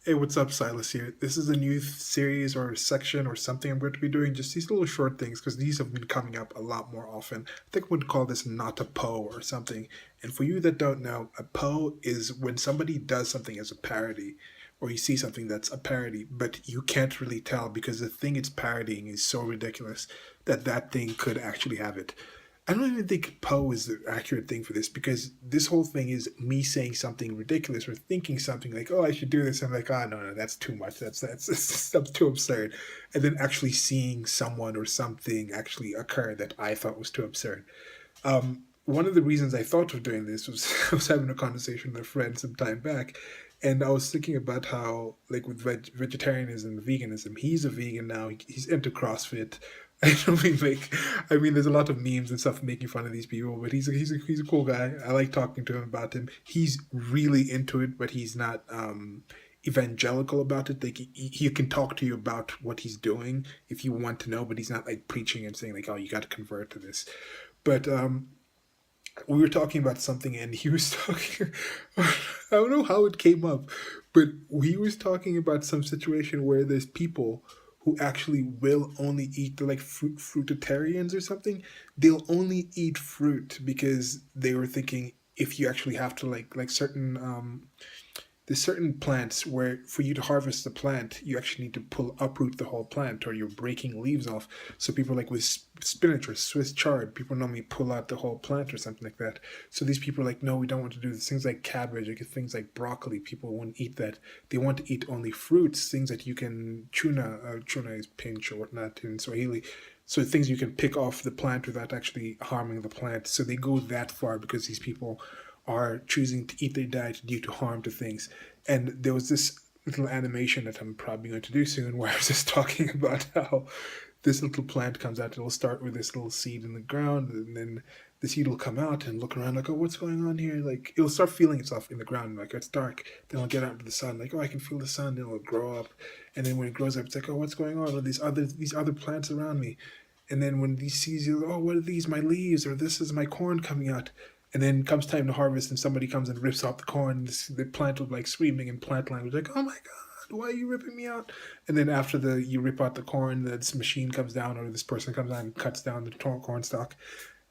Hey, what's up, Silas here? This is a new series or section or something I'm going to be doing, just these little short things, because these have been coming up a lot more often. I think we would call this not a Poe or something. And for you that don't know, a Poe is when somebody does something as a parody, or you see something that's a parody, but you can't really tell because the thing it's parodying is so ridiculous that that thing could actually have it. I don't even think Poe is the accurate thing for this because this whole thing is me saying something ridiculous or thinking something like, "Oh, I should do this." I'm like, "Oh, no, no, that's too much. That's too absurd," and then actually seeing someone or something actually occur that I thought was too absurd. One of the reasons I thought of doing this was I was having a conversation with a friend some time back, and I was thinking about how, like with vegetarianism, veganism, he's a vegan now. He's into CrossFit. I don't mean like, I mean, there's a lot of memes and stuff making fun of these people, but he's a cool guy. I like talking to him about him. He's really into it, but he's not evangelical about it. Like he can talk to you about what he's doing if you want to know, but he's not like preaching and saying like, "Oh, you got to convert to this." But we were talking about something and he was talking I don't know how it came up, but he was talking about some situation where there's people who actually will only eat, they're like fruitarians or something. They'll only eat fruit because they were thinking if you actually have to like certain there's certain plants where for you to harvest the plant, you actually need to uproot the whole plant or you're breaking leaves off. So people like with spinach or Swiss chard, people normally pull out the whole plant or something like that. So these people are like, no, we don't want to do this. Things like cabbage, like things like broccoli, people won't eat that. They want to eat only fruits, things that you can, tuna is pinch or whatnot in Swahili. So things you can pick off the plant without actually harming the plant. So they go that far because these people are choosing to eat their diet due to harm to things. And there was this little animation that I'm probably going to do soon where I was just talking about how this little plant comes out. It'll start with this little seed in the ground, and then the seed will come out and look around like, oh, what's going on here? Like it'll start feeling itself in the ground, like it's dark. Then it'll get out into the sun, like, oh, I can feel the sun. Then it'll grow up, and then when it grows up, it's like, oh, what's going on? Are these other plants around me? And then when these seeds, you oh, what are these? My leaves, or this is my corn coming out. And then comes time to harvest, and somebody comes and rips off the corn. The plant will like screaming in plant language, like, "Oh my god, why are you ripping me out?" And then after you rip out the corn, this machine comes down, or this person comes down and cuts down the corn stalk.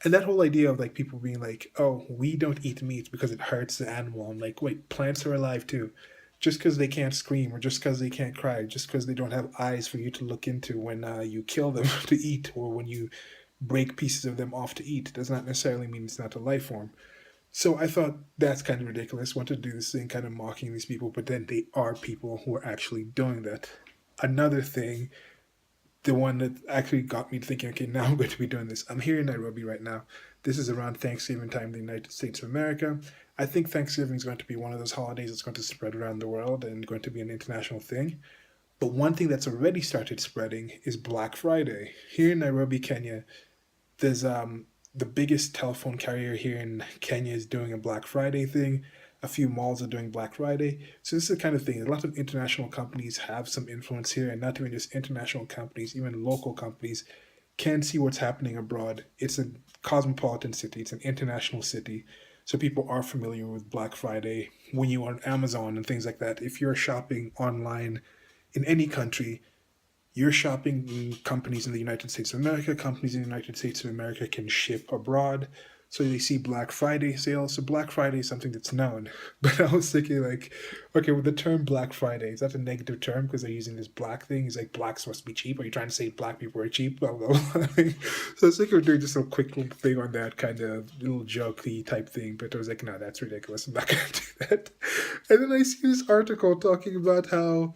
And that whole idea of like people being like, "Oh, we don't eat meat because it hurts the animal." I'm like, wait, plants are alive too. Just because they can't scream, or just because they can't cry, just because they don't have eyes for you to look into when you kill them to eat, or when you break pieces of them off to eat, does not necessarily mean it's not a life form. So I thought that's kind of ridiculous. Want to do this thing, kind of mocking these people, but then they are people who are actually doing that. Another thing, the one that actually got me thinking, okay, now I'm going to be doing this. I'm here in Nairobi right now. This is around Thanksgiving time in the United States of America. I think Thanksgiving is going to be one of those holidays that's going to spread around the world and going to be an international thing. But one thing that's already started spreading is Black Friday. Here in Nairobi, Kenya, there's the biggest telephone carrier here in Kenya is doing a Black Friday thing. A few malls are doing Black Friday. So this is the kind of thing. A lot of international companies have some influence here, and not even just international companies, even local companies can see what's happening abroad. It's a cosmopolitan city. It's an international city. So people are familiar with Black Friday. When you are on Amazon and things like that, if you're shopping online in any country, you're shopping in companies in the United States of America. Companies in the United States of America can ship abroad. So they see Black Friday sales. So Black Friday is something that's known. But I was thinking like, okay, with the term Black Friday, is that a negative term because they're using this black thing? He's like, black's supposed to be cheap. Are you trying to say black people are cheap? Blah, blah, blah. So I was thinking of doing just a quick little thing on that kind of little jokey type thing. But I was like, no, that's ridiculous. I'm not going to do that. And then I see this article talking about how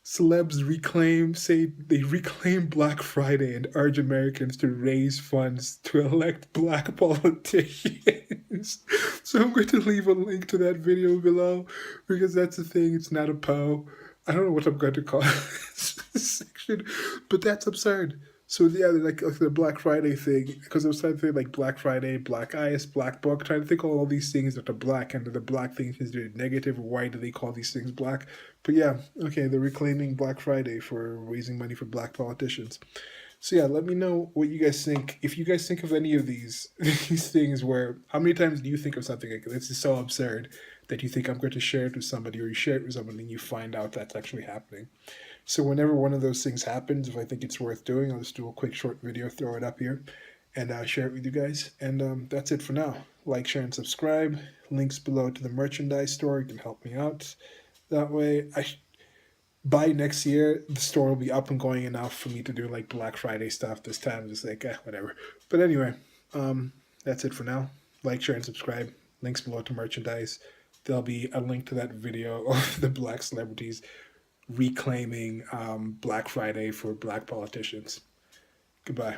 celebs say they reclaim Black Friday and urge Americans to raise funds to elect black politicians. So I'm going to leave a link to that video below because that's the thing. It's not a Poe. I don't know what I'm going to call this section, but that's absurd. So yeah, like the Black Friday thing, because I was trying to think like Black Friday, Black Ice, Black Book, trying to think of all these things that are black, and the black thing is negative. Why do they call these things black? But yeah, okay, they're reclaiming Black Friday for raising money for black politicians. So yeah, let me know what you guys think. If you guys think of any of these these things, where how many times do you think of something like this is so absurd that you think I'm going to share it with somebody, or you share it with somebody and you find out that's actually happening. So whenever one of those things happens, if I think it's worth doing, I'll just do a quick short video, throw it up here, and share it with you guys. And that's it for now. Like, share, and subscribe. Links below to the merchandise store. You can help me out. That way, by next year, the store will be up and going enough for me to do like Black Friday stuff. This time, just like, whatever. But anyway, that's it for now. Like, share, and subscribe. Links below to merchandise. There'll be a link to that video of the black celebrities reclaiming Black Friday for black politicians. Goodbye.